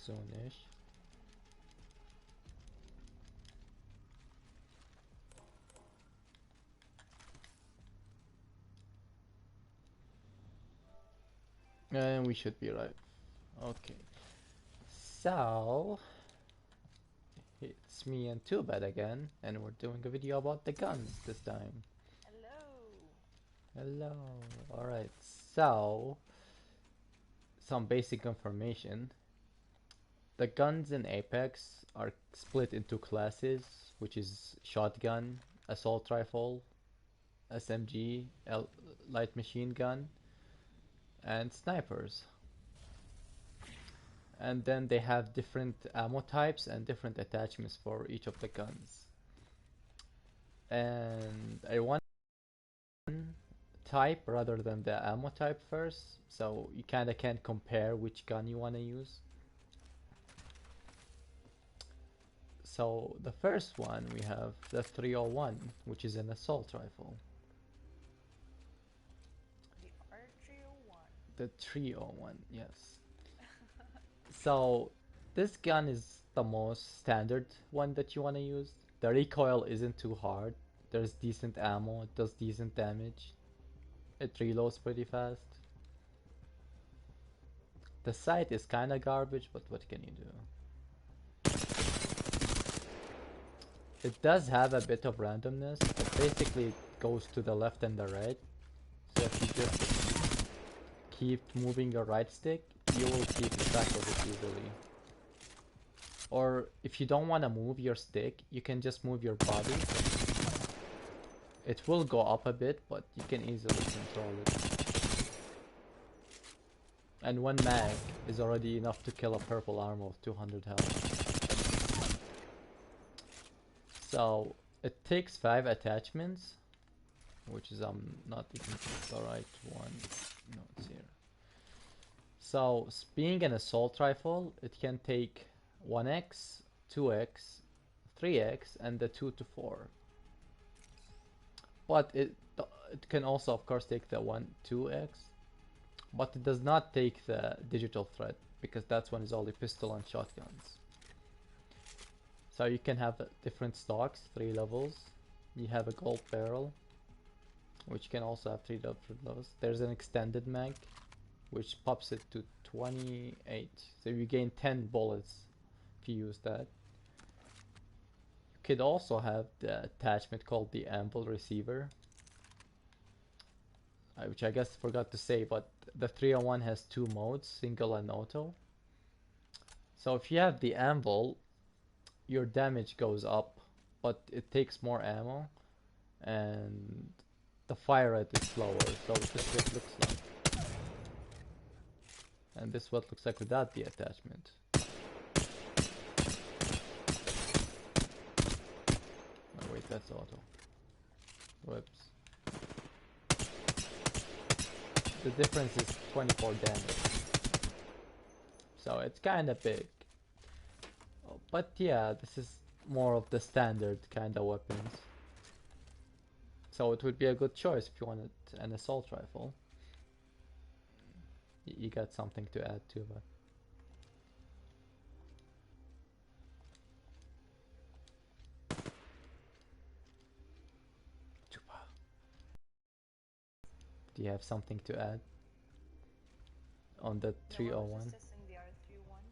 soonish. And we should be right. Okay. So it's me and Too Bad again, and we're doing a video about the guns this time. Hello. Hello. Alright, so some basic information. The guns in Apex are split into classes, which is shotgun, assault rifle, SMG, light machine gun, and snipers. And then they have different ammo types and different attachments for each of the guns. And I want type rather than the ammo type first, so you kinda can compare which gun you wanna use. So the first one we have the 301, which is an assault rifle. The R301. The 301, yes. So this gun is the most standard one that you want to use. The recoil isn't too hard. There's decent ammo, it does decent damage. It reloads pretty fast. The sight is kinda garbage, but what can you do? It does have a bit of randomness, but basically it goes to the left and the right. So if you just keep moving your right stick, you will keep track of it easily. Or if you don't want to move your stick, you can just move your body. It will go up a bit, but you can easily control it. And one mag is already enough to kill a purple armor of 200 health. So it takes 5 attachments, which is not even the right one. No, it's here. So being an assault rifle, it can take 1x, 2x, 3x, and the 2 to 4. But it can also, of course, take the 1, 2x. But it does not take the digital threat, because that one is only pistol and shotguns. So you can have different stocks, 3 levels. You have a gold barrel, which can also have 3 different levels. There's an extended mag, which pops it to 28. So you gain 10 bullets if you use that. You could also have the attachment called the anvil receiver, which I guess forgot to say, but the 301 has 2 modes, single and auto. So if you have the anvil, your damage goes up, but it takes more ammo, and the fire rate is slower. So this is what it looks like. And this is what it looks like without the attachment. Oh wait, that's auto. Whoops. The difference is 24 damage. So it's kinda big. But yeah, this is more of the standard kinda weapons. So it would be a good choice if you wanted an assault rifle. You got something to add to that. Do you have something to add on the 301? No, I was just testing the R301.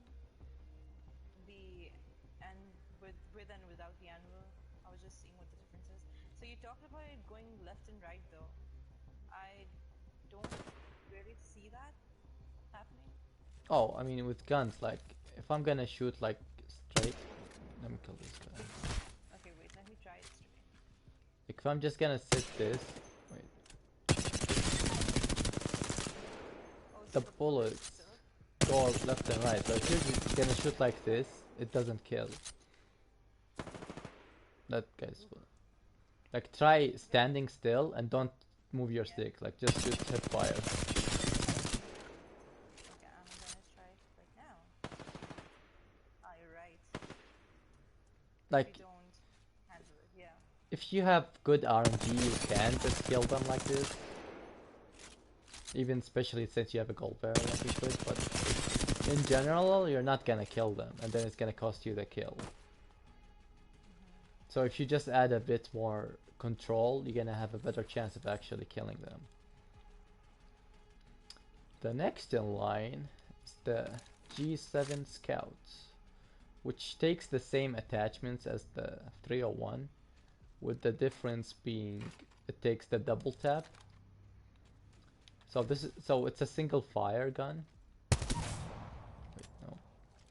And with and without the anvil. I was just seeing what the difference is. So you talked about it going left and right though. I don't really see that happening. Oh, I mean with guns, like if I'm gonna shoot like straight, let me kill this guy. Okay, wait, let me try it straight. Like, if I'm just gonna sit this, wait. Oh, The bullets go left and right. So if you're gonna shoot like this, it doesn't kill. That guy's full. Like try standing still and don't move your stick. Like just shoot hip fire. Okay, I'm gonna try it right now. Ah, you're right. Like You don't handle it, yeah. if you have good RNG, you can just kill them like this. Even especially since you have a gold barrel like you could, but in general, you're not gonna kill them, and then it's gonna cost you the kill. So if you just add a bit more control, you're gonna have a better chance of actually killing them. The next in line is the G7 Scout, which takes the same attachments as the 301, with the difference being it takes the double tap. So it's a single fire gun. Wait, no,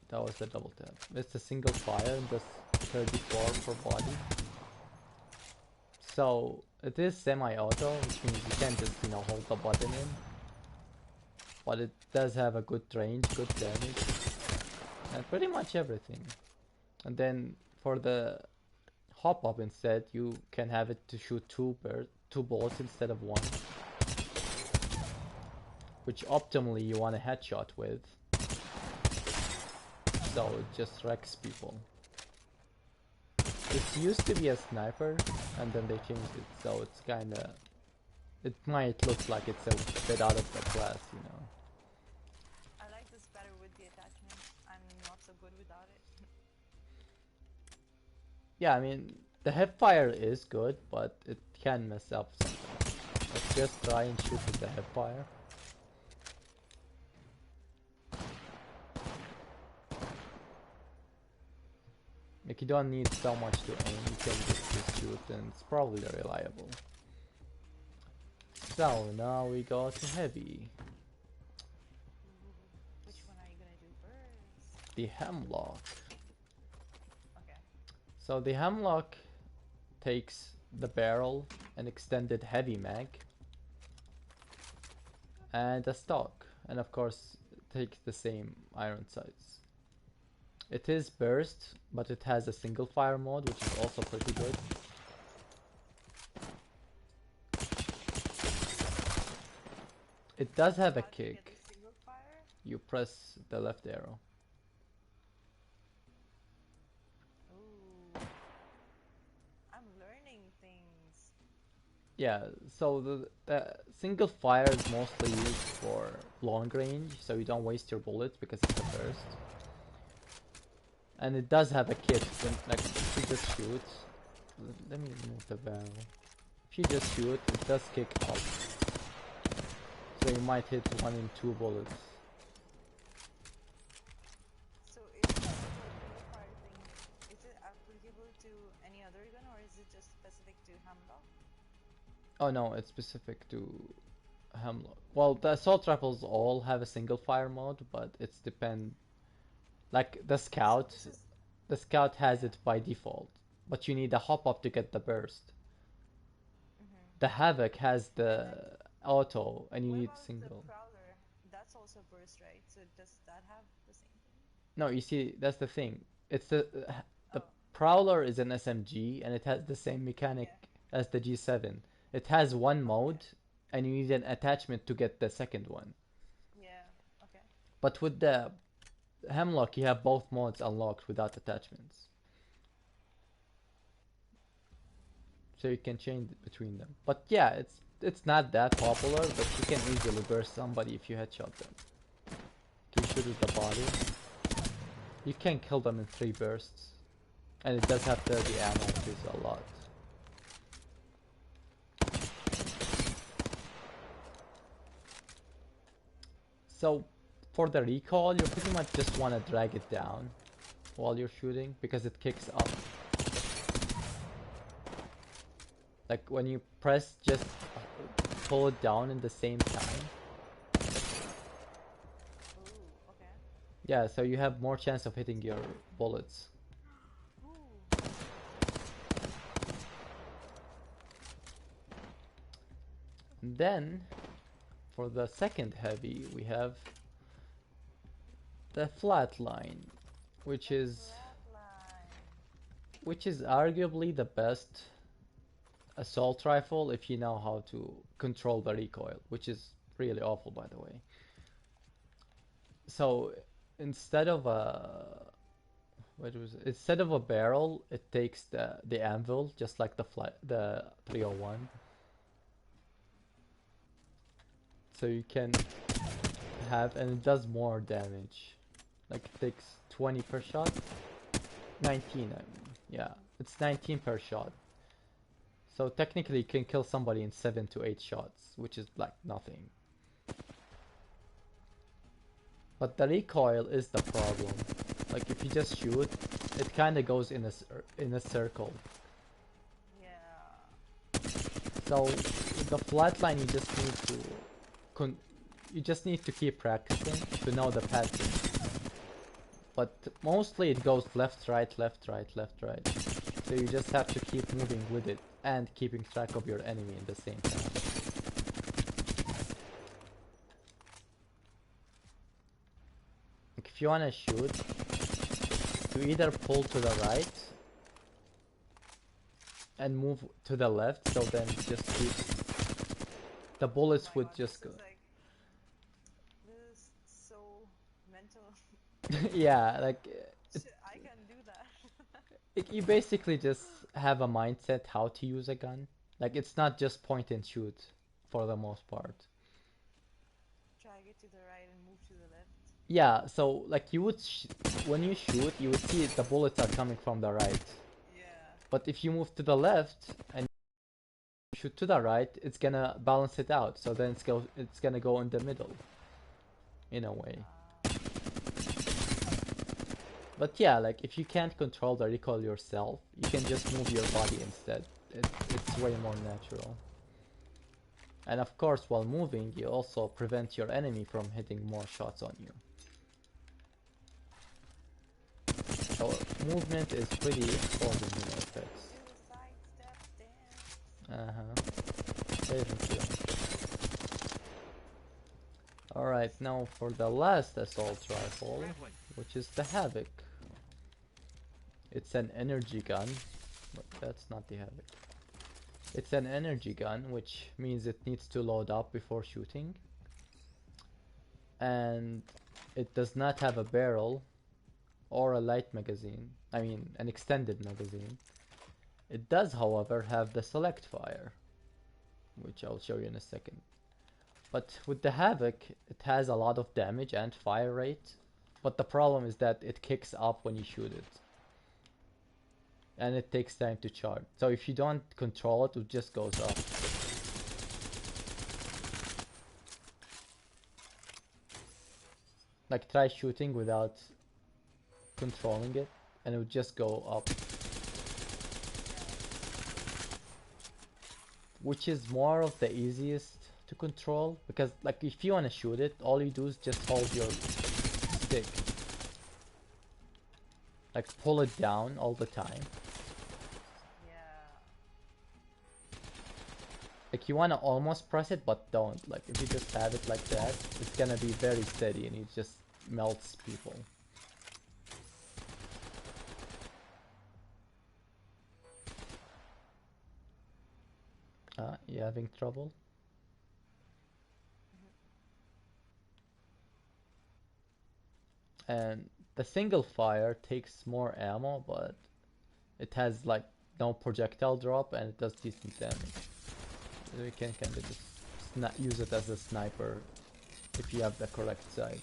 that was the double tap. It's a single fire and just 34 for body. So it is semi-auto, which means you can't just, you know, hold the button in. But it does have a good range, good damage, and pretty much everything. And then for the hop up instead, you can have it to shoot two bullets instead of one, which optimally you want a headshot with. So it just wrecks people. It used to be a sniper, and then they changed it, so it's kinda... It might look like it's a bit out of the class, you know. I like this better with the attachment. I'm not so good without it. Yeah, I mean, the hipfire is good, but it can mess up sometimes. Let's just try and shoot with the hipfire. Like, you don't need so much to aim, you can just shoot and it's probably reliable. So, now we go to heavy. Which one are you gonna do first? The Hemlock. Okay. So the Hemlock takes the barrel, an extended heavy mag, and a stock, and of course it takes the same iron sights. It is burst, but it has a single fire mode, which is also pretty good. It does have a How do you get kick. the single fire? You press the left arrow. Ooh. I'm learning things. Yeah, so the single fire is mostly used for long range, so you don't waste your bullets because it's a burst. And it does have a kit, when, like, if you just shoot... Let me remove the barrel. If you just shoot, it does kick up. So you might hit 1 in 2 bullets. So is the single fire thing, is it applicable to any other gun or is it just specific to Hemlock? Oh no, it's specific to Hemlock. Well, the assault rifles all have a single fire mode, but it's depend... Like, the Scout... So this is, The Scout has yeah. it by default, but you need a hop up to get the burst. Mm-hmm. The Havoc has And the then auto, and you what need about the single. Prowler? That's also burst, right? So does that have the same thing? No, you see, that's the thing. It's the Oh, Prowler is an SMG, and it has the same mechanic yeah. as the G7. It has one Okay. mode, and you need an attachment to get the second one. Yeah. Okay. But with the Hemlock, you have both modes unlocked without attachments, so you can change between them. But yeah, it's not that popular, but you can easily burst somebody if you headshot them. If you shoot with the body, you can kill them in 3 bursts, and it does have 30 ammo, which is a lot. So for the recoil, you pretty much just want to drag it down while you're shooting because it kicks up. Like when you press, just pull it down in the same time. Ooh. Okay. Yeah, so you have more chance of hitting your bullets. Ooh. And then for the second heavy, we have the flatline, which The is flatline. arguably the best assault rifle if you know how to control the recoil, which is really awful, by the way. So instead of a instead of a barrel, it takes the anvil, just like the 301. So you can have, and it does more damage. Like it takes 20 per shot. 19, I mean. Yeah, it's 19 per shot. So technically you can kill somebody in 7 to 8 shots, which is like nothing. But the recoil is the problem. Like if you just shoot, it kind of goes in a circle. Yeah. So with the flatline, you just need to keep practicing to know the pattern. But mostly it goes left, right, left, right, left, right. So you just have to keep moving with it and keeping track of your enemy at the same time. Like if you wanna shoot, you either pull to the right and move to the left, so then just keep the bullets would just go. This is so mental. Yeah, like I can do that. you basically just have a mindset how to use a gun. Like it's not just point and shoot for the most part. Drag it to the right and move to the left. Yeah, so like you would when you shoot, you would see the bullets are coming from the right. Yeah. But if you move to the left and shoot to the right, it's gonna balance it out. So then it's gonna go in the middle, in a way. But yeah, like if you can't control the recoil yourself, you can just move your body instead. It's way more natural. And of course, while moving, you also prevent your enemy from hitting more shots on you. So movement is pretty important in Apex. Thank you. Alright, now for the last assault rifle, which is the Havoc. It's an energy gun, but that's not the Havoc. It's an energy gun, which means it needs to load up before shooting. And it does not have a barrel or a light magazine. I mean, an extended magazine. It does, however, have the select fire, which I'll show you in a second. But with the Havoc, it has a lot of damage and fire rate. But the problem is that it kicks up when you shoot it. And it takes time to charge. So if you don't control it, it just goes up. Like try shooting without controlling it, and it would just go up. Which is more of the easiest to control, because like if you want to shoot it, all you do is just hold your stick. Like pull it down all the time. Like you want to almost press it, but don't. Like if you just have it like that, it's gonna be very steady and it just melts people. You having trouble? And the single fire takes more ammo, but it has like no projectile drop and it does decent damage. We can kind of just use it as a sniper if you have the correct sight.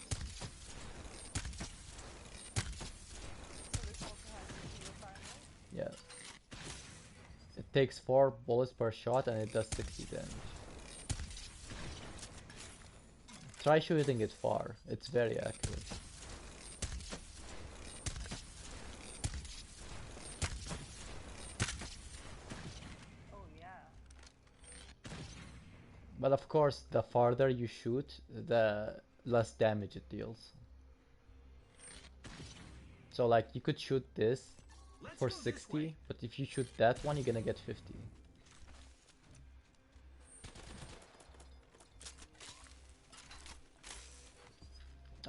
Yeah. It takes 4 bullets per shot and it does 60 damage. Try shooting it far, it's very accurate. But of course, the farther you shoot, the less damage it deals. So like, you could shoot this for 60, but if you shoot that one, you're gonna get 50.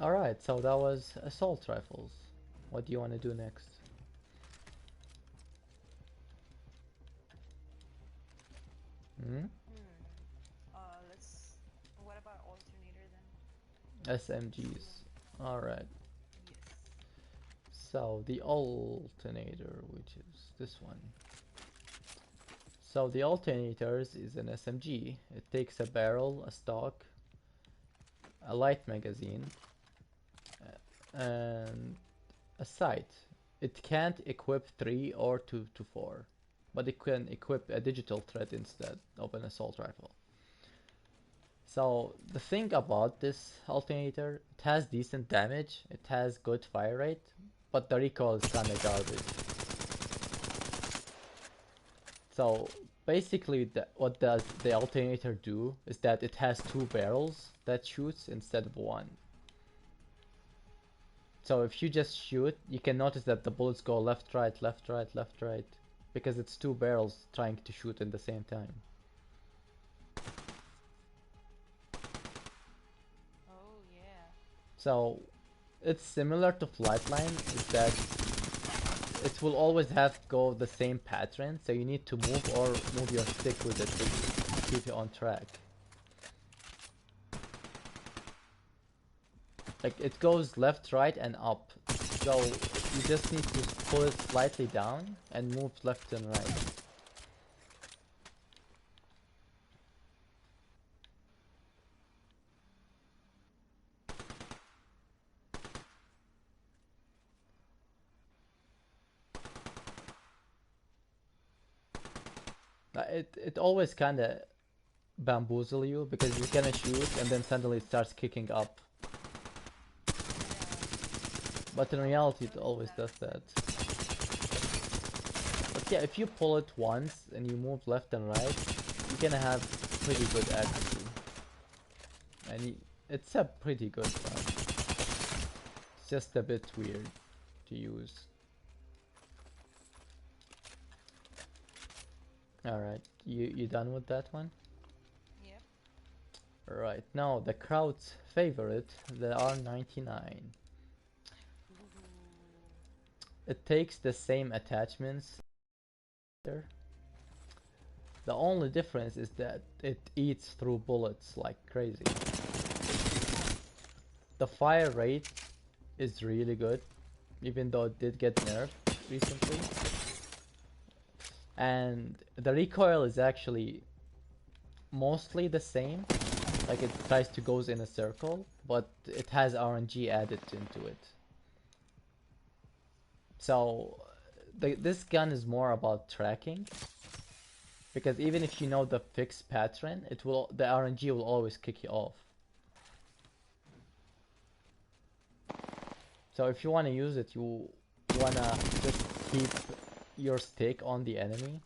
Alright, so that was assault rifles. What do you want to do next? What about alternator then? SMGs. Alright. Yes. So the alternator, which is this one. So the alternators is an SMG. It takes a barrel, a stock, a light magazine, and a sight. It can't equip 3 or 2 to 4, but it can equip a digital thread instead of an assault rifle. So the thing about this alternator, it has decent damage, it has good fire rate, but the recoil is kinda garbage. So basically what does the alternator do is that it has 2 barrels that shoots instead of 1. So if you just shoot, you can notice that the bullets go left, right, left, right, left, right, because it's 2 barrels trying to shoot at the same time. Oh yeah. So it's similar to Flightline, is that it will always have to go the same pattern, so you need to move your stick with it to keep it on track. Like it goes left, right, and up. So you just need to pull it slightly down and move left and right. It always kind of bamboozle you because you're gonna shoot and then suddenly it starts kicking up. But in reality, it always does that. But yeah, if you pull it once and you move left and right, you're gonna have pretty good accuracy. And it's a pretty good gun. It's just a bit weird to use. Alright, you done with that one? Yep. Right, now the crowd's favorite, the R99. It takes the same attachments. The only difference is that it eats through bullets like crazy. The fire rate is really good, even though it did get nerfed recently. And the recoil is actually mostly the same. Like it tries to goes in a circle, but it has RNG added into it. So this gun is more about tracking, because even if you know the fixed pattern, the RNG will always kick you off. So if you want to use it, you want to just keep your stick on the enemy.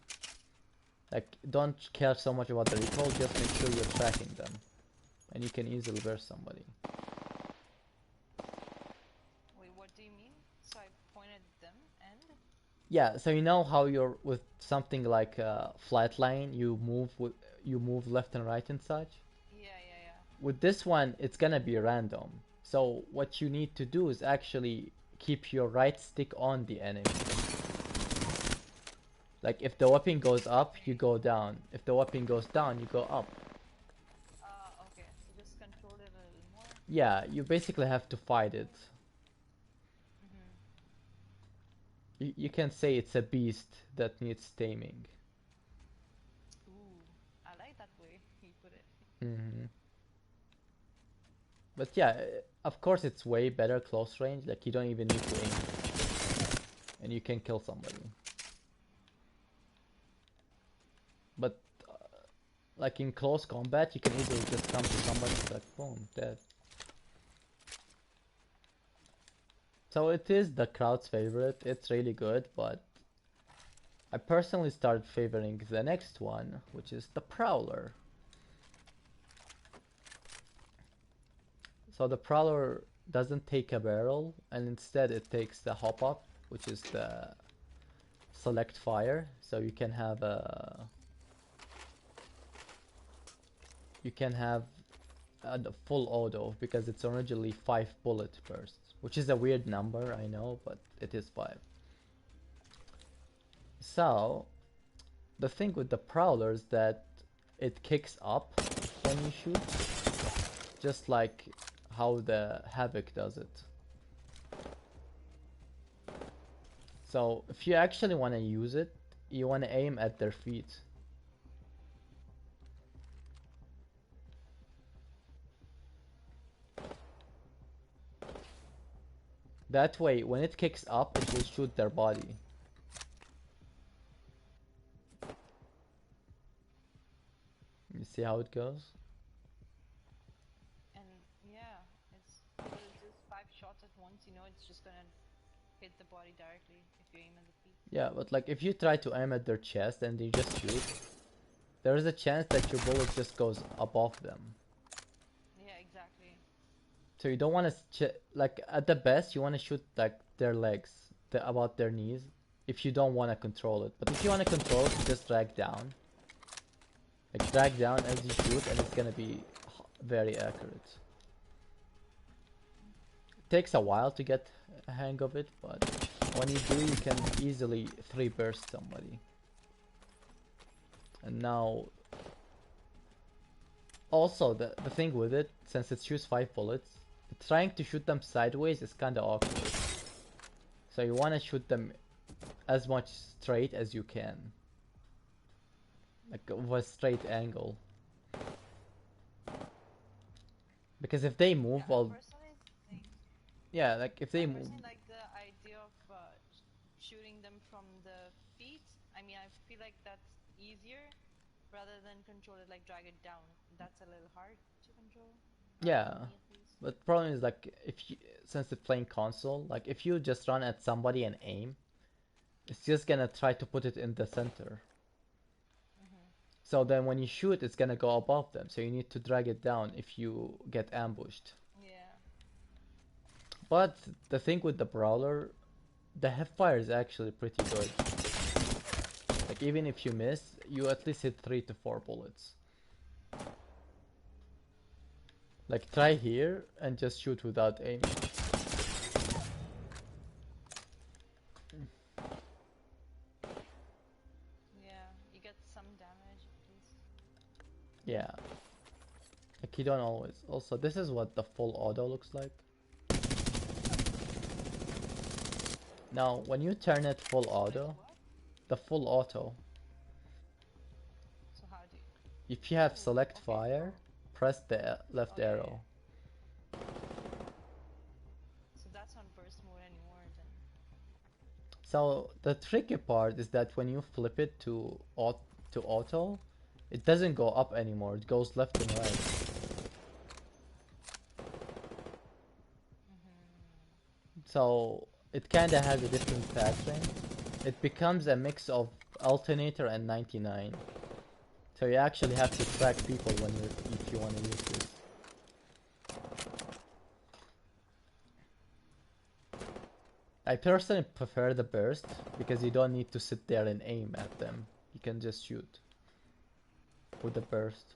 Like, don't care so much about the recoil, just make sure you're tracking them. And you can easily burst somebody. Wait, what do you mean? So I pointed them and? Yeah, so you know how you're with something like Flightline, you move left and right and such? Yeah, yeah, yeah. With this one, it's gonna be random. So what you need to do is actually keep your right stick on the enemy. Like if the weapon goes up, you go down. If the weapon goes down, you go up. Okay. So just control it a little more. Yeah, you basically have to fight it. You can say it's a beast that needs taming. Ooh, I like that way you put it. But yeah, of course it's way better close range. Like you don't even need to aim, and you can kill somebody. But like in close combat, you can easily just come to somebody like boom, dead. So it is the crowd's favorite. It's really good, but I personally started favoring the next one, which is the Prowler. So the Prowler doesn't take a barrel, and instead it takes the hop up, which is the select fire. So you can have a full auto because it's originally 5 bullet bursts, which is a weird number, I know, but it is 5. So the thing with the Prowler is that it kicks up when you shoot, just like how the Havoc does it. So if you actually want to use it, you want to aim at their feet. That way, when it kicks up, it will shoot their body. You see how it goes? And yeah, it's just 5 shots at once. You know, it's just gonna hit the body directly if you aim at the feet. Yeah, but like if you try to aim at their chest and you just shoot, there is a chance that your bullet just goes above them. Yeah, exactly. So you don't want to like at the best you want to shoot like their legs, about their knees, if you don't want to control it. But if you want to control it, you just drag down. Like drag down as you shoot, and it's gonna be very accurate. It takes a while to get a hang of it, but when you do, you can easily 3-burst somebody. And now, also the thing with it, since it shoots 5 bullets, trying to shoot them sideways is kind of awkward. So you want to shoot them as much straight as you can, like with a straight angle. Because if they move, Yeah, I well, personally think yeah, like if they I move, personally like the idea of shooting them from the feet. I mean, I feel like that's easier rather than control it, like drag it down. That's a little hard to control, yeah. for me at least. But the problem is like if you, since it's playing console, like if you just run at somebody and aim, it's just gonna try to put it in the center. So then when you shoot, it's gonna go above them. So you need to drag it down if you get ambushed. Yeah. But the thing with the brawler, the hipfire is actually pretty good. Like even if you miss, you at least hit 3 to 4 bullets. Like try here and just shoot without aiming. Yeah, you get some damage at least. Yeah. Like you don't always. Also, this is what the full auto looks like. Now, when you turn it full auto, What? the full auto, So how do you... if you have Oh, select okay. fire, press the left Oh, yeah, arrow. So that's not burst mode anymore then. So the tricky part is that when you flip it to auto, it doesn't go up anymore. It goes left and right. So it kind of has a different pattern. It becomes a mix of alternator and 99. So you actually have to track people when you if you want to use this. I personally prefer the burst because you don't need to sit there and aim at them. You can just shoot with the burst.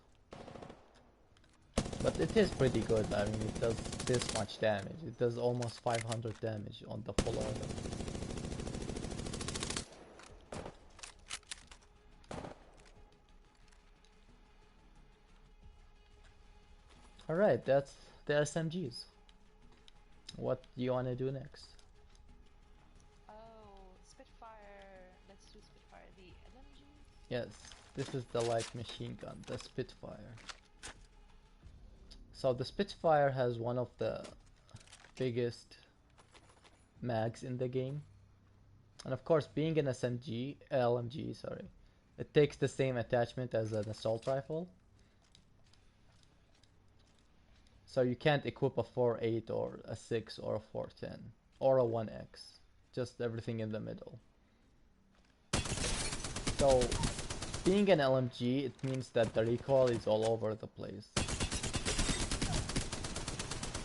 But it is pretty good. I mean, it does this much damage. It does almost 500 damage on the full auto. Alright, that's the SMGs. What do you want to do next? Oh, Spitfire. Let's do Spitfire. The LMG? Yes, this is the light machine gun, the Spitfire. So the Spitfire has one of the biggest mags in the game. And of course, being an LMG, sorry, it takes the same attachment as an assault rifle. So you can't equip a 4.8 or a 6 or a 4.10 or a 1X. Just everything in the middle. So being an LMG, it means that the recoil is all over the place.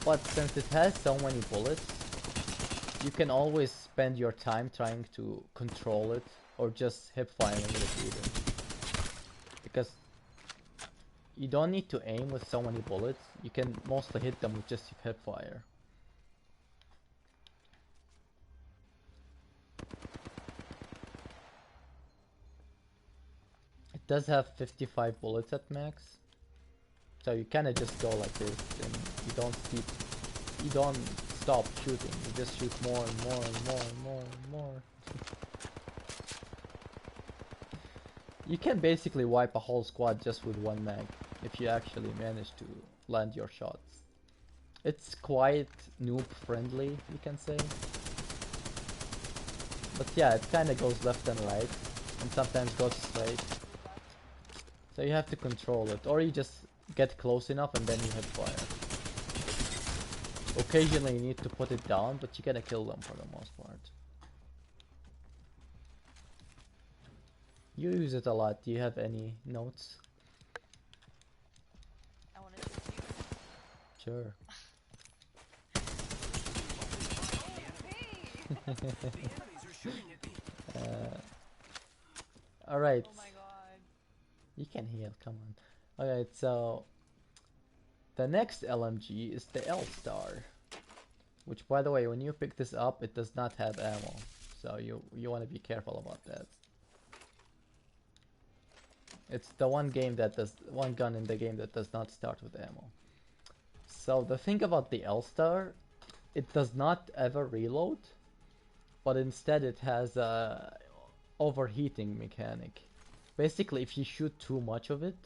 But since it has so many bullets, you can always spend your time trying to control it or just hip firing it even. Because you don't need to aim with so many bullets, you can mostly hit them with just hip fire. It does have 55 bullets at max, so you kinda just go like this and you don't stop shooting, you just shoot more and more and more and more and more. You can basically wipe a whole squad just with one mag if you actually manage to land your shots. It's quite noob friendly, you can say. But yeah, it kind of goes left and right, and sometimes goes straight. So you have to control it, or you just get close enough and then you hit fire. Occasionally you need to put it down, but you're gonna kill them for the most part. You use it a lot. Do you have any notes? I want to shoot you. Sure. Alright. Oh my god. You can heal, come on. Alright, so the next LMG is the L-Star. Which, by the way, when you pick this up, it does not have ammo. So you want to be careful about that. It's the one gun in the game that does not start with ammo. So the thing about the L-Star, it does not ever reload, but instead it has a overheating mechanic. Basically, if you shoot too much of it,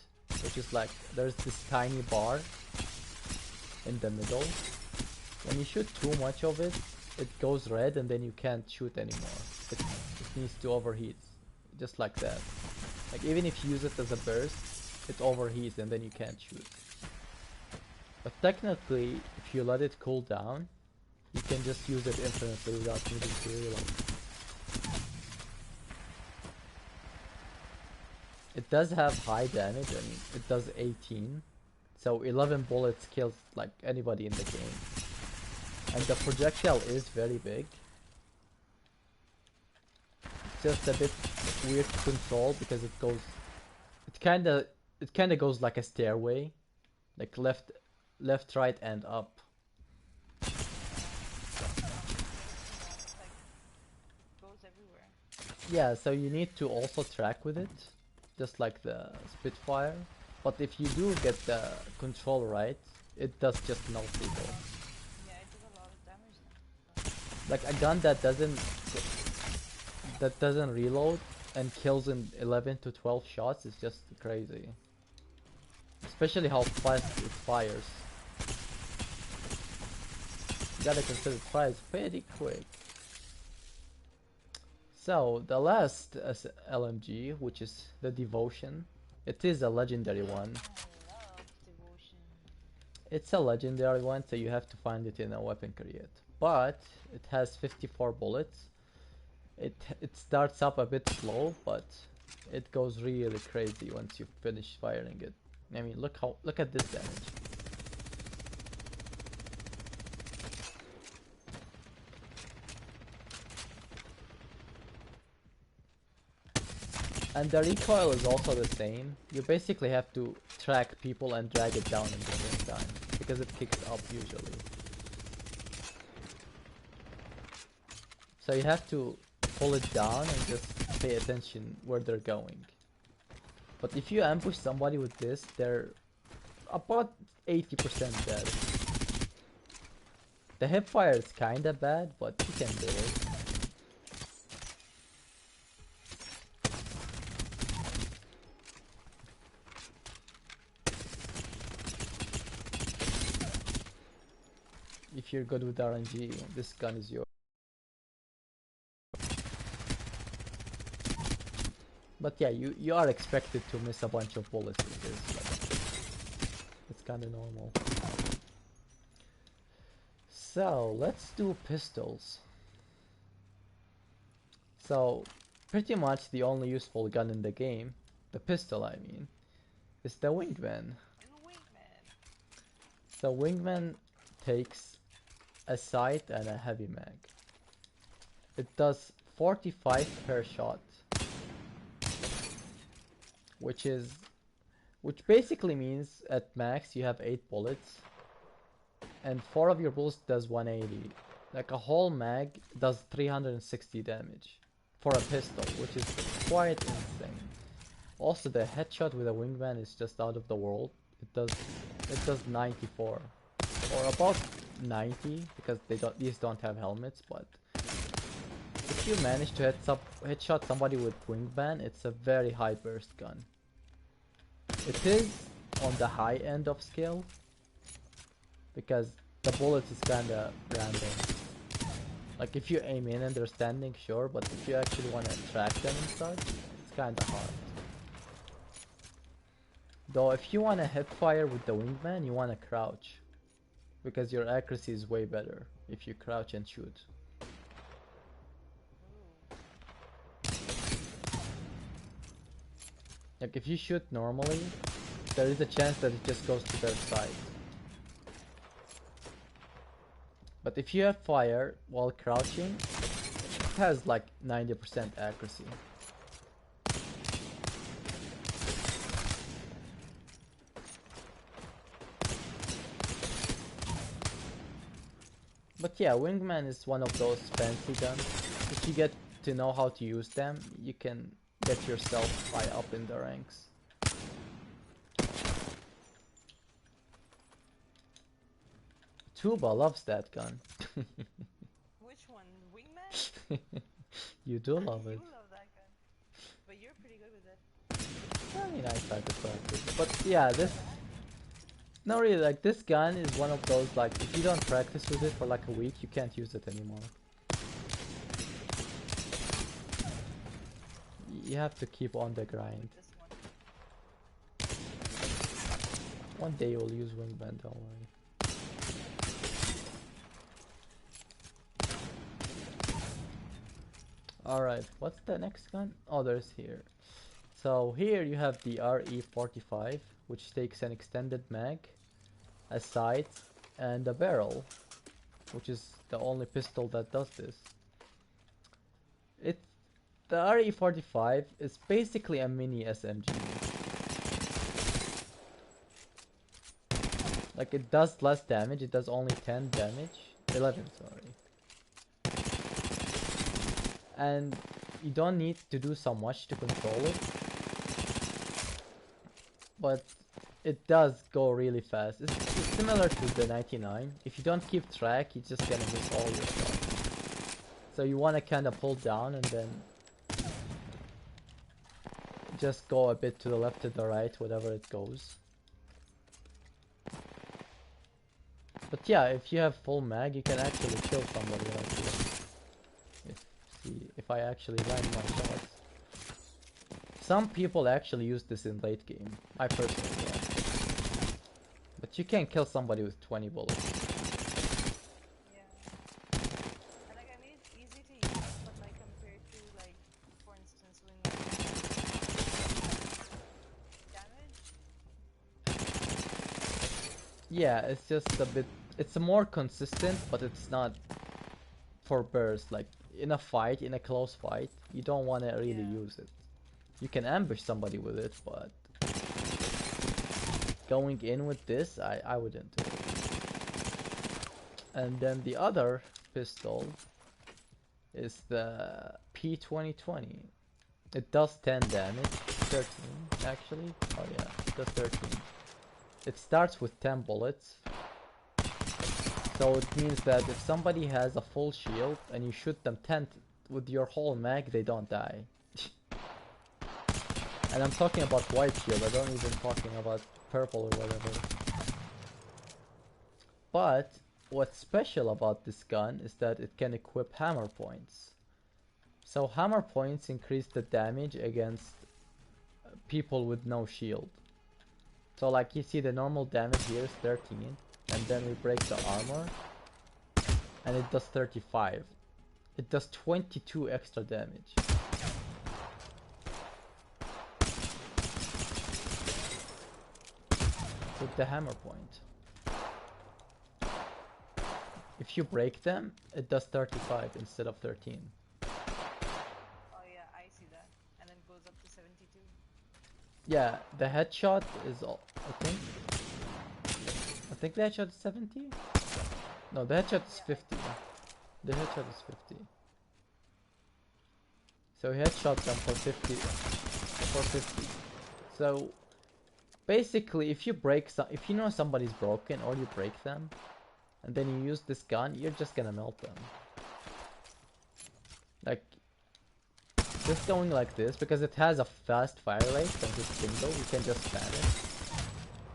which is like there's this tiny bar in the middle. When you shoot too much of it, it goes red and then you can't shoot anymore. It needs to overheat, just like that. Like even if you use it as a burst, it overheats and then you can't shoot. But technically, if you let it cool down, you can just use it infinitely without needing to reload. It does have high damage and it does 18. So 11 bullets kills like anybody in the game. And the projectile is very big. It's just a bit weird to control because it kinda goes like a stairway. Like left, right and up. Goes everywhere. Yeah, so you need to also track with it, just like the Spitfire. But if you do get the control right, it does just melt people. Yeah, it does a lot of damage now. Like a gun that doesn't reload and kills in 11 to 12 shots is just crazy. Especially how fast it fires. You gotta consider it fires pretty quick. So the last LMG, which is the Devotion, it is a legendary one. I love devotion. It's a legendary one, so you have to find it in a weapon crate. But it has 54 bullets. It starts up a bit slow, but it goes really crazy once you finish firing it. I mean, look at this damage. And the recoil is also the same. You basically have to track people and drag it down at the same time, because it kicks up usually. So you have to pull it down and just pay attention where they're going. But if you ambush somebody with this, they're about 80% dead. The hipfire is kinda bad, but you can do it. If you're good with RNG, this gun is yours. But yeah, you are expected to miss a bunch of bullets with this. Like, it's kinda normal. So, let's do pistols. So, pretty much the only useful gun in the game, the pistol I mean, is the Wingman. So Wingman takes a sight and a heavy mag. It does 45 per shot. Which basically means at max you have 8 bullets. And 4 of your bullets does 180. Like a whole mag does 360 damage for a pistol, which is quite insane. Also the headshot with a Wingman is just out of the world. It does 94. Or about 90 because these don't have helmets, but if you manage to headshot somebody with Wingman, it's a very high burst gun. It is on the high end of skill because the bullet is kinda random. Like if you aim in and they're standing, sure, but if you actually want to track them and such, it's kinda hard. Though if you want to hip fire with the wingman, you want to crouch. Because your accuracy is way better if you crouch and shoot. Like if you shoot normally, there is a chance that it just goes to their side. But if you have fire while crouching, it has like 90% accuracy. But yeah, wingman is one of those fancy guns. If you get to know how to use them, you can get yourself high up in the ranks. Tuba loves that gun. Which one? Wingman? You do love it. You love that gun. But you're pretty good with it. I mean, I try to practice. But yeah, this... No, really, like, this gun is one of those, like, if you don't practice with it for like a week, you can't use it anymore. You have to keep on the grind. One day you'll use wingman, don't worry. Alright, what's the next gun? Oh, there's here. So here you have the RE45, which takes an extended mag, a sight, and a barrel, which is the only pistol that does this. The RE45 is basically a mini SMG. Like, it does less damage, it does only 10 damage, 11, sorry. And you don't need to do so much to control it, but it does go really fast. It's similar to the 99. If you don't keep track, you're just gonna miss all your shots. So you wanna kinda pull down and then just go a bit to the left, to the right, whatever it goes. But yeah, if you have full mag, you can actually kill somebody like this. If I actually land my shots. Some people actually use this in late game. I personally don't. But you can kill somebody with 20 bullets. Yeah. And like I mean it's easy to use, but like compared to like for instance when damage. Yeah, it's just a bit, it's more consistent, but it's not for burst. Like in a fight, in a close fight, you don't want to really use it. You can ambush somebody with it, but going in with this, I wouldn't do it. And then the other pistol is the P2020. It does 10 damage, 13 actually. Oh yeah, it does 13. It starts with 10 bullets. So it means that if somebody has a full shield and you shoot them 10 with your whole mag, they don't die. And I'm talking about white shield, I don't even talking about purple or whatever. But what's special about this gun is that it can equip hammer points. So hammer points increase the damage against people with no shield. So like you see the normal damage here is 13, and then we break the armor and it does 35. It does 22 extra damage. With the hammer point. If you break them, it does 35 instead of 13. Oh yeah, I see that. And then goes up to 72. Yeah, the headshot is all, I think the headshot is 70? No, the headshot is 50. The headshot is 50. So he headshot them for 50. So basically, if you break if you know somebody's broken or you break them, and then you use this gun, you're just gonna melt them. Like, just going like this, because it has a fast fire rate since it's single, you can just spam it.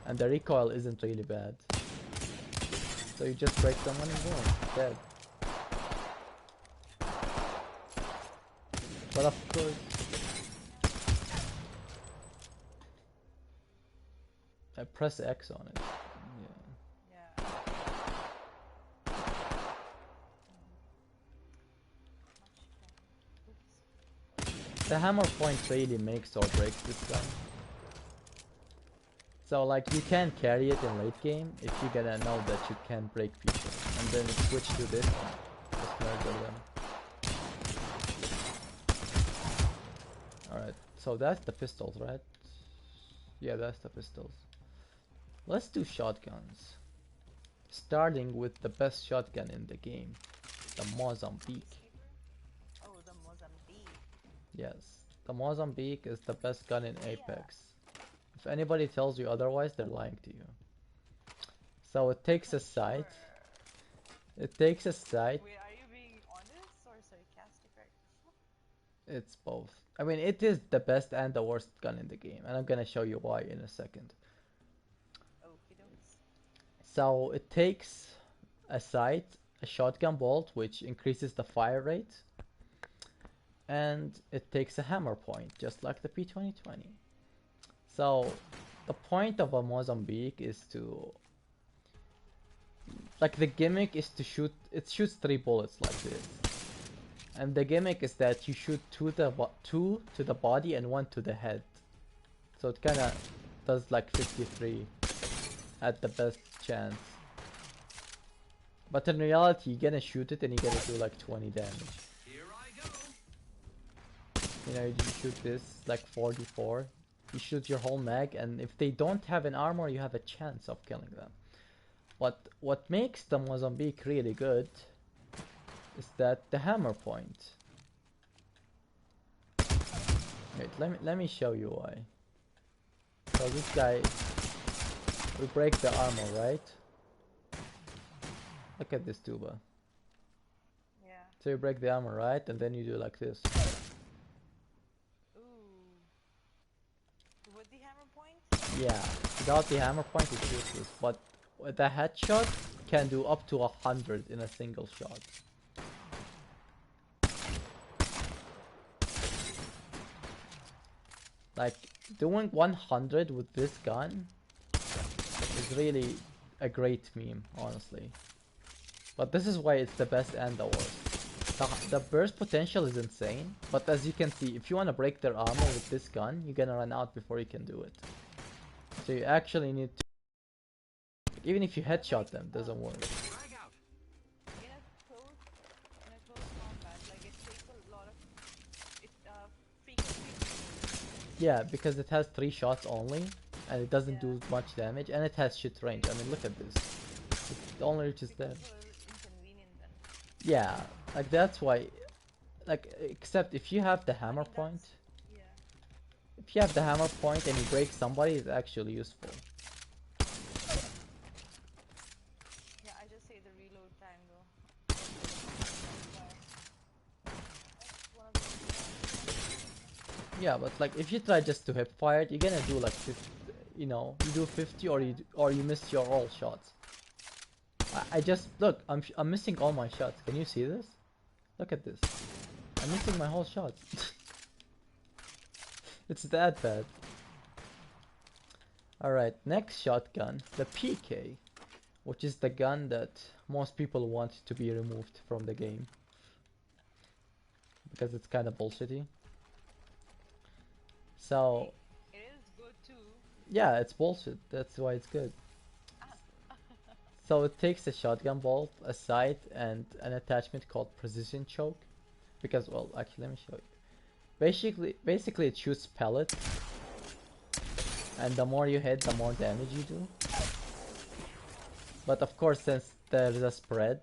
And the recoil isn't really bad. So you just break someone and boom, dead. But of course, I press X on it. Yeah. Oops. The hammer point really makes or breaks this gun. So like you can carry it in late game if you gotta know that you can break people, and then switch to this one. Just murder them. Alright, so that's the pistols, right? Yeah, that's the pistols. Let's do shotguns. Starting with the best shotgun in the game, the Mozambique. Oh, the Mozambique. Yes, the Mozambique is the best gun in Yeah. Apex. If anybody tells you otherwise, they're lying to you. So it takes a sight. Sure. It takes a sight. Wait, are you being honest or sarcastic right now? It's both. I mean, it is the best and the worst gun in the game, and I'm gonna show you why in a second. Okie dokes. So it takes a sight, a shotgun bolt, which increases the fire rate, and it takes a hammer point, just like the P2020. So the point of a Mozambique is to, like, the gimmick is to shoot, it shoots 3 bullets like this. And the gimmick is that you shoot two to the body and 1 to the head. So it kinda does like 53 at the best chance. But in reality, you're gonna shoot it and you're gonna do like 20 damage. Here I go. You know, you shoot this like 44. You shoot your whole mag, and if they don't have an armor, you have a chance of killing them. But what makes the Mozambique really good is that the hammer point. Wait, let me show you why. So this guy, we break the armor, right? Look at this tuba. Yeah. So you break the armor, right? And then you do like this. Ooh. With the hammer point? Yeah, without the hammer point it's useless, but the headshot can do up to 100 in a single shot. Like, doing 100 with this gun is really a great meme, honestly. But this is why it's the best and the worst. The burst potential is insane, but as you can see, if you want to break their armor with this gun, you're gonna run out before you can do it. So you actually need to... Even if you headshot them, it doesn't work. Frag out. In a close combat, like it takes a lot of frequency. Yeah, because it has 3 shots only, and it doesn't do much damage, and it has shit range. I mean, look at this. It only reaches there. Inconvenient then. Yeah, like that's why, like, except if you have the hammer point, Yeah. if you have the hammer point and you break somebody, it's actually useful. Yeah, I just say the reload time though. Yeah, but like if you try just to hip fire it, you're gonna do like 50, you know, you do 50 or you miss your all shots. I just look, I'm missing all my shots. Can you see this? Look at this. I'm missing my whole shots. It's that bad. Alright, next shotgun, the PK, which is the gun that most people want to be removed from the game. Because it's kind of bullshitty. So, It is good too. yeah, it's bullshit. That's why it's good. So it takes a shotgun bolt, a sight, and an attachment called precision choke. Because, well, actually, let me show you. Basically, it shoots pellets, and the more you hit, the more damage you do. But of course, since there is a spread,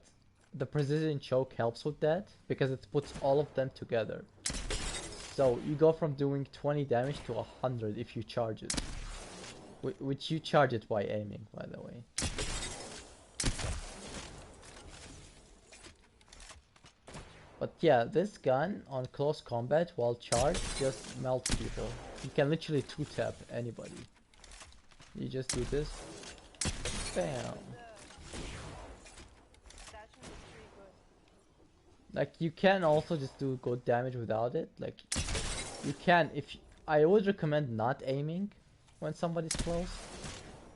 the precision choke helps with that because it puts all of them together. So you go from doing 20 damage to 100 if you charge it, which you charge it by aiming, by the way. But yeah, this gun on close combat while charged just melts people. You can literally 2-tap anybody. You just do this. Bam. Like you can also just do good damage without it. Like you can I would recommend not aiming when somebody's close.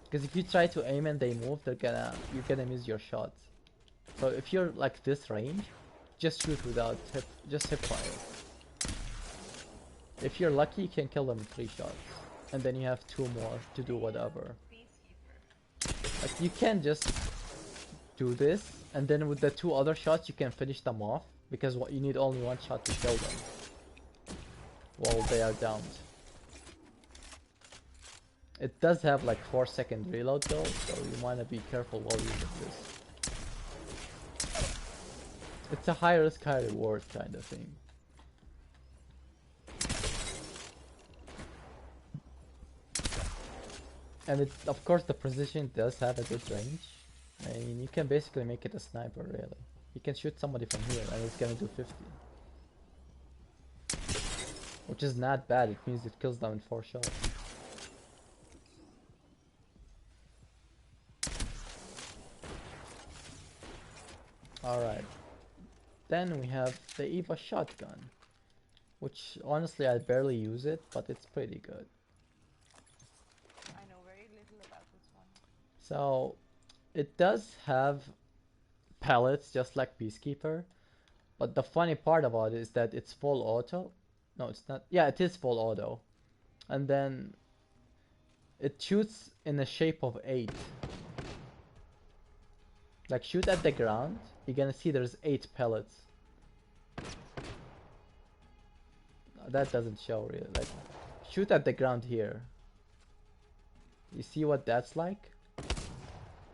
Because if you try to aim and they move, you're gonna miss your shots. So if you're like this range, just shoot without just hip fire. If you're lucky, you can kill them in 3 shots. And then you have 2 more to do whatever. Like you can just do this, and then with the 2 other shots you can finish them off, because you need only 1 shot to kill them while they are downed. It does have like 4-second reload though, so you wanna be careful while using this. It's a high risk, high reward kind of thing. And of course the precision does have a good range. I mean, you can basically make it a sniper really. You can shoot somebody from here and it's gonna do 50. Which is not bad, it means it kills them in 4 shots. Alright. Then we have the Eva shotgun. Which honestly I barely use it, but it's pretty good. I know very little about this one. So it does have pellets just like Peacekeeper, but the funny part about it is that it's full auto. No, it's not. Yeah, it is full auto. And then it shoots in the shape of 8. Like shoot at the ground, you're gonna see there's 8 pellets. That doesn't show really. Like shoot at the ground here. You see what that's like?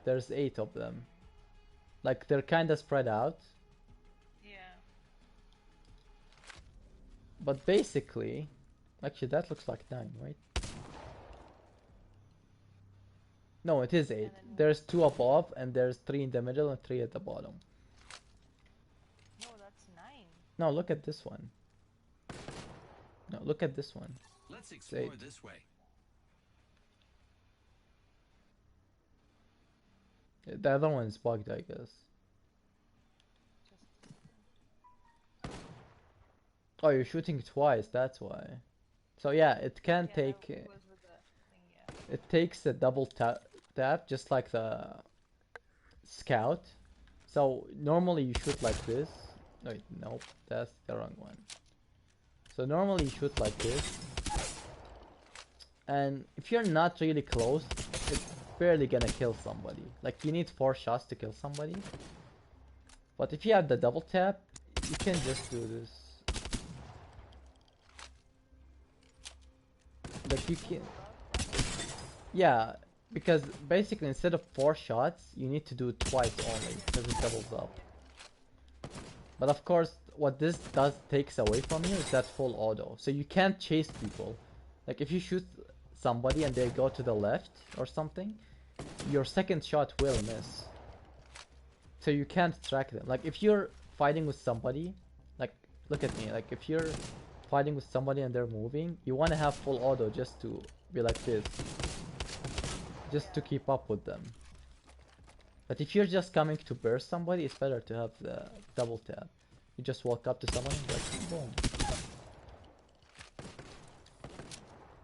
There's 8 of them. Like they're kinda spread out. Yeah. But basically, actually that looks like 9, right? No, it is 8. There's 2 above and there's 3 in the middle and 3 at the bottom. No, that's 9. No, look at this one. No, look at this one. Let's explore this way. The other one is bugged, I guess. Oh, you're shooting twice, that's why. So yeah, it can take... It takes a double tap, just like the scout. So normally you shoot like this. Wait, nope, that's the wrong one. So normally you shoot like this. And if you're not really close, it's barely gonna kill somebody. Like you need 4 shots to kill somebody. But if you have the double tap, you can just do this. Like you can... Yeah, because basically instead of 4 shots, you need to do it twice only, because it doubles up. But of course, what this takes away from you is that full auto. So you can't chase people. Like if you shoot somebody and they go to the left or something, your second shot will miss. So you can't track them. Like if you're fighting with somebody, like look at me, like if you're fighting with somebody and they're moving, you want to have full auto just to be like this. Just to keep up with them. But if you're just coming to burst somebody, it's better to have the double tap. You just walk up to someone and like boom.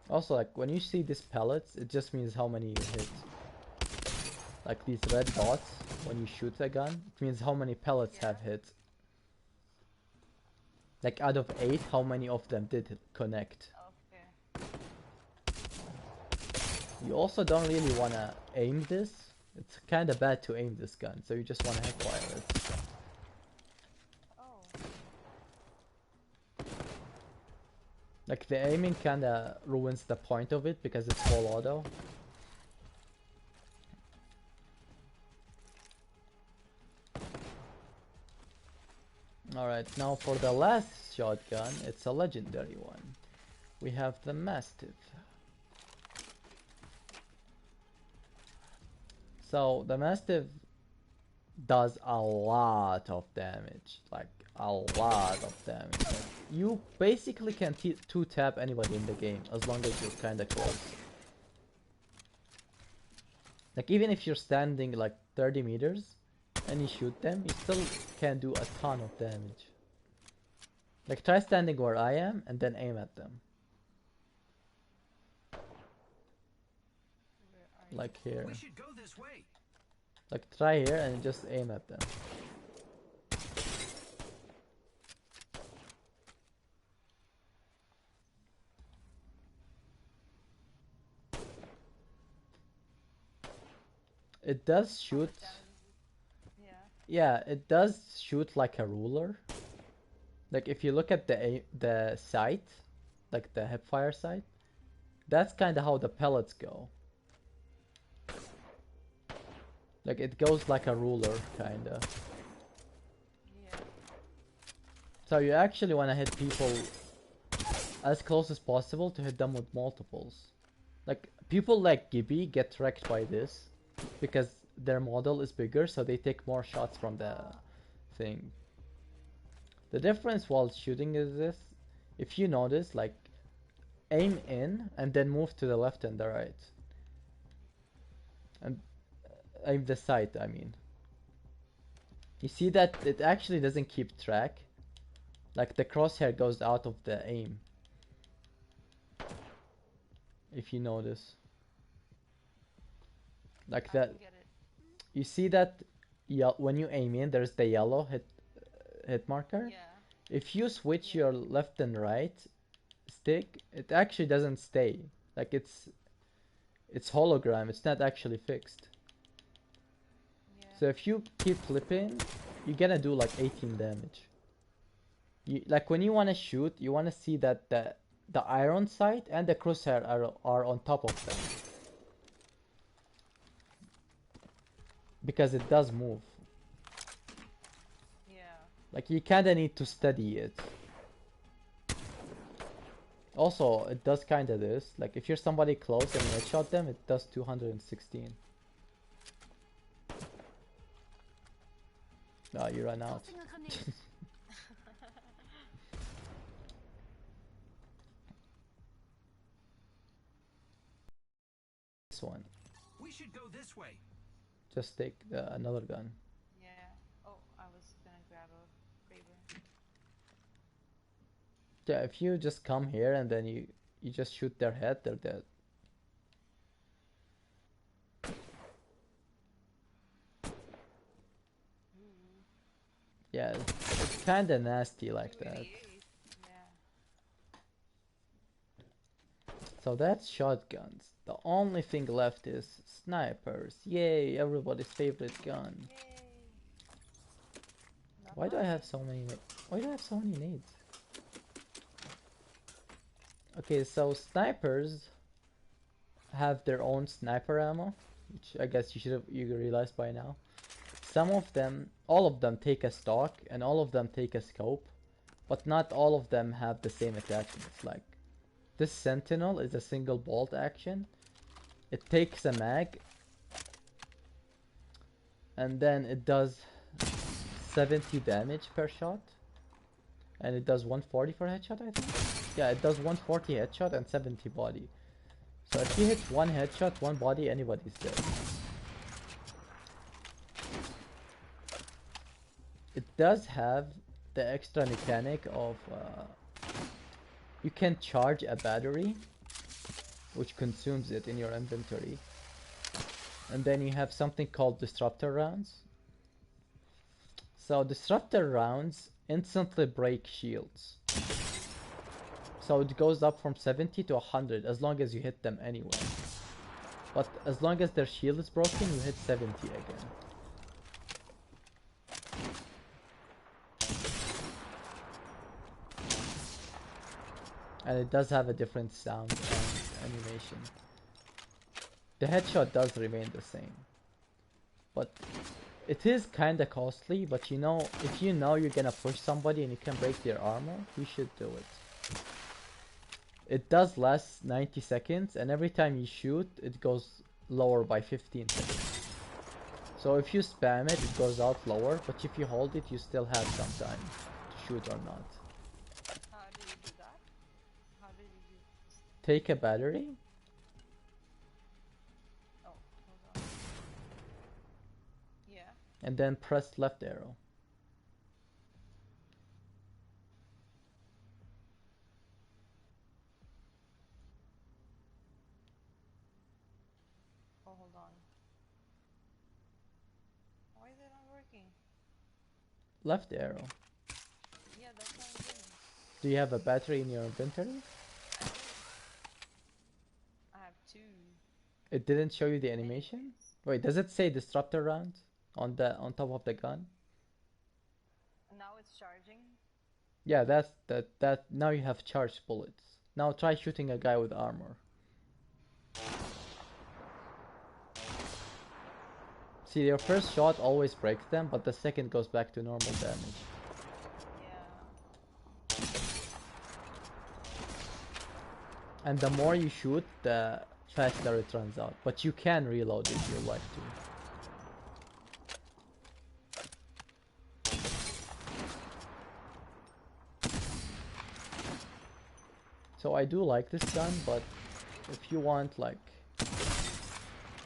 Also, like when you see these pellets, it just means how many you hit. Like these red dots, when you shoot a gun, it means how many pellets have hit. Like out of 8, how many of them did connect? Okay. You also don't really want to aim this. It's kind of bad to aim this gun, so you just want to hip fire it. Oh. Like the aiming kind of ruins the point of it because it's full auto. Alright, now for the last shotgun, it's a legendary one. We have the Mastiff. So the Mastiff does a lot of damage, like a lot of damage. Like, you basically can 2-tap anybody in the game as long as you're kinda close. Like even if you're standing like 30 meters and you shoot them, you still can do a ton of damage. Like try standing where I am and then aim at them. Where are you? Like here. We should go this way. Like try here and just aim at them. It does How much shoot. damage is it? Yeah. Yeah, it does shoot like a ruler. Like if you look at the sight, like the hipfire sight, that's kind of how the pellets go. Like it goes like a ruler, kind of. Yeah. So you actually want to hit people as close as possible to hit them with multiples. Like people like Gibby get wrecked by this because their model is bigger, so they take more shots from the thing. The difference while shooting is this: if you notice, like aim in and then move to the left and the right, and aim the sight. I mean, you see that it actually doesn't keep track. Like the crosshair goes out of the aim. If you notice, like I that, don't get it. you see that, yeah, when you aim in, there's the yellow hit marker. Yeah. If you switch Yeah. your left and right stick, it actually doesn't stay. Like it's hologram. It's not actually fixed. Yeah. So if you keep flipping, you're gonna do like 18 damage. Like when you want to shoot, you want to see that the iron sight and the crosshair are on top of them. Because it does move. Yeah. Like you kinda need to study it. Also, it does kinda this. Like if you're somebody close and you headshot them, it does 216. No, you run out. This one. We should go this way. Just take another gun. Yeah. Oh, I was gonna grab a Kraber. Yeah, if you just come here and then you just shoot their head, they're dead. Yeah, it's kinda nasty like that. 288. Yeah. So that's shotguns. The only thing left is snipers. Yay, everybody's favorite gun. Yay. Not Why do I mine. have so many? Why do I have so many nades? Okay, so snipers have their own sniper ammo, which I guess you realized by now. Some of them, all of them take a stock, and all of them take a scope, but not all of them have the same attachments. Like this Sentinel is a single bolt action. It takes a mag, and then it does 70 damage per shot, and it does 140 for headshot, I think. Yeah, it does 140 headshot and 70 body. So if you hit one headshot, one body, anybody's dead. It does have the extra mechanic of you can charge a battery, which consumes it in your inventory. And then you have something called disruptor rounds. So disruptor rounds instantly break shields. So it goes up from 70 to 100 as long as you hit them anyway. But as long as their shield is broken, you hit 70 again. And it does have a different sound and animation. The headshot does remain the same. But it is kinda costly, but you know, if you know you're gonna push somebody and you can break their armor, you should do it. It does last 90 seconds, and every time you shoot, it goes lower by 15 seconds. So if you spam it, it goes out lower, but if you hold it, you still have some time to shoot or not. How did you do that? How did you do this? Take a battery, Oh, hold on. Yeah. and then press left arrow. hold on. Why is it not working? Left arrow. Yeah, that's what I'm doing. Do you have a battery in your inventory? I do. I have 2. It didn't show you the animation? Anyways. Wait, does it say disruptor round on top of the gun? Now it's charging. Yeah, that now you have charged bullets. Now try shooting a guy with armor. See, your first shot always breaks them, but the second goes back to normal damage. Yeah. And the more you shoot, the faster it runs out. But you can reload if you like to. So I do like this gun, but if you want, like,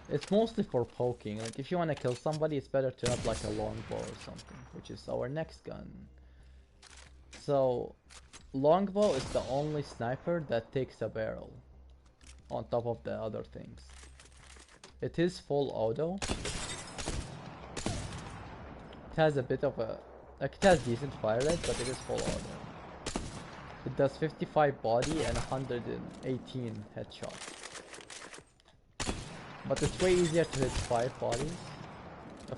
it's mostly for poking. Like, if you want to kill somebody, it's better to have like a longbow or something, which is our next gun. So longbow is the only sniper that takes a barrel on top of the other things. It is full auto. It has a bit of a, like, it has decent fire rate, but it is full auto. It does 55 body and 118 headshots. But it's way easier to hit 5 bodies,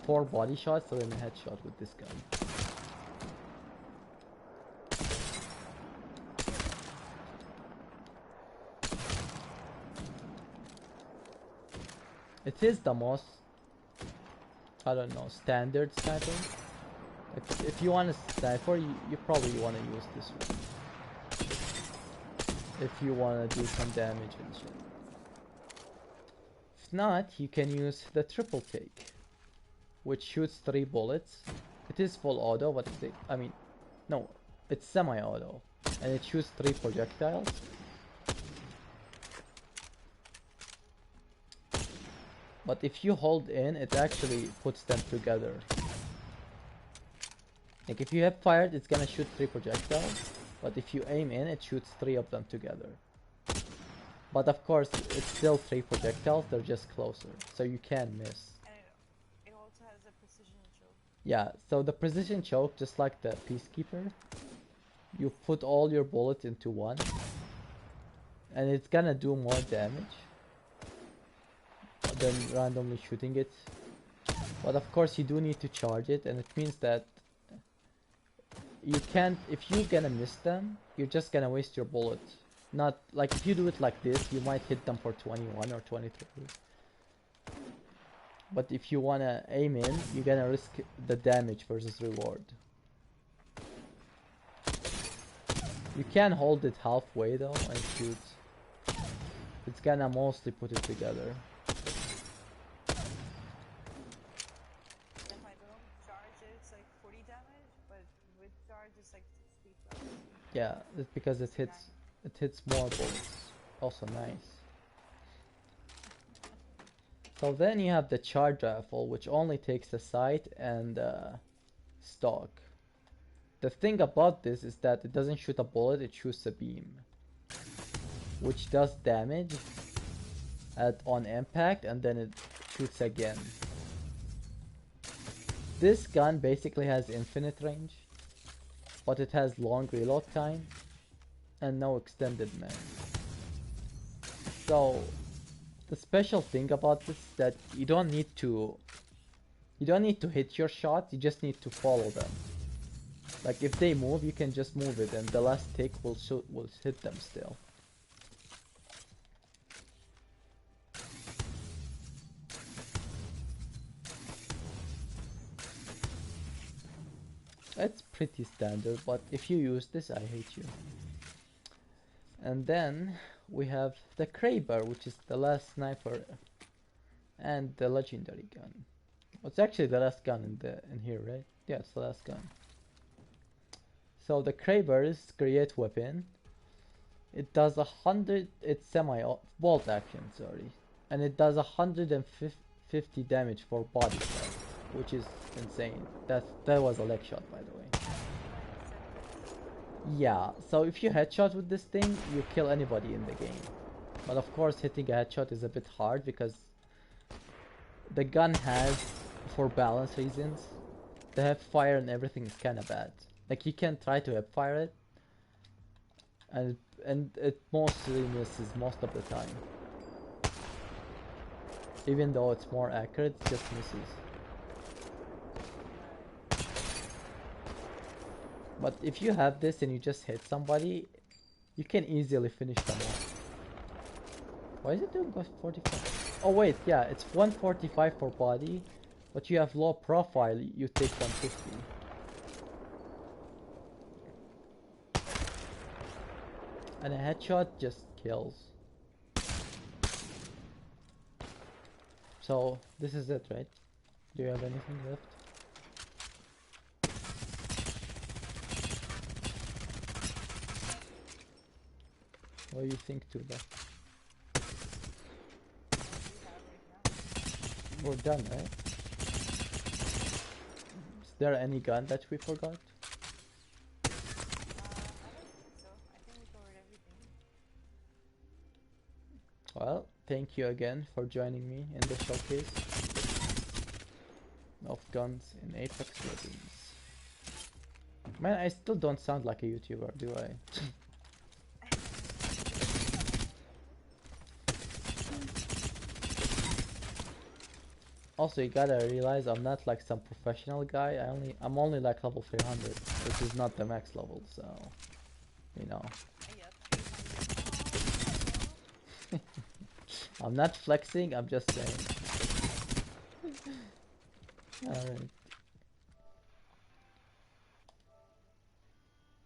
4 body shots than a headshot with this gun. It is the most, I don't know, standard sniper. If you want a sniper, you probably want to use this one. If you want to do some damage and shit. If not, you can use the triple take, which shoots 3 bullets. It is full auto, but no, it's semi-auto, and it shoots 3 projectiles. But if you hold in, it actually puts them together. Like, if you have fired, it's gonna shoot 3 projectiles, but if you aim in, it shoots 3 of them together. But of course, it's still 3 projectiles, they're just closer, so you can miss. And it also has a precision choke. Yeah, so the precision choke, just like the Peacekeeper, you put all your bullets into one, and it's gonna do more damage than randomly shooting it. But of course, you do need to charge it, and it means that you can't, if you're gonna miss them, you're just gonna waste your bullet. Not like if you do it like this, you might hit them for 21 or 23. But if you wanna aim in, you're gonna risk the damage versus reward. You can hold it halfway though and shoot. It's gonna mostly put it together. If I don't charge it, it's like 40 damage, but with charge it's like 60 plus. Yeah, it's because it hits more bullets. Also nice. So then you have the charge rifle, which only takes the sight and stock. The thing about this is that it doesn't shoot a bullet, it shoots a beam, which does damage on impact, and then it shoots again. This gun basically has infinite range, but it has long reload time and no extended mag. So the special thing about this is that you don't need to hit your shot, you just need to follow them. Like, if they move, you can just move it, and the last tick will hit them still. It's pretty standard, but if you use this, I hate you. And then we have the Kraber, which is the last sniper and the legendary gun. Well, it's actually the last gun in here, right? Yeah, it's the last gun. So the Kraber is great weapon. It does 100. It's bolt action, sorry, and it does 150 damage for body shot, which is insane. That was a leg shot, by the way. Yeah, so if you headshot with this thing, you kill anybody in the game. But of course, hitting a headshot is a bit hard because the gun has, for balance reasons, the hip fire and everything is kind of bad. Like you can try to hip fire it, and it mostly misses most of the time. Even though it's more accurate, it just misses. But if you have this and you just hit somebody, you can easily finish them off. Why is it doing 45? Oh wait, yeah, it's 145 for body, but you have low profile, you take 150. And a headshot just kills. So, this is it, right? Do you have anything left? What do you think, Tuba? We're done, right? Is there any gun that we forgot? I don't think so. I think we covered everything. Well, thank you again for joining me in the showcase of guns in Apex Legends. Man, I still don't sound like a YouTuber, do I? Also, you gotta realize I'm not like some professional guy. I'm only like level 300, which is not the max level, so you know. Yeah, 300. I'm not flexing, I'm just saying. Alright.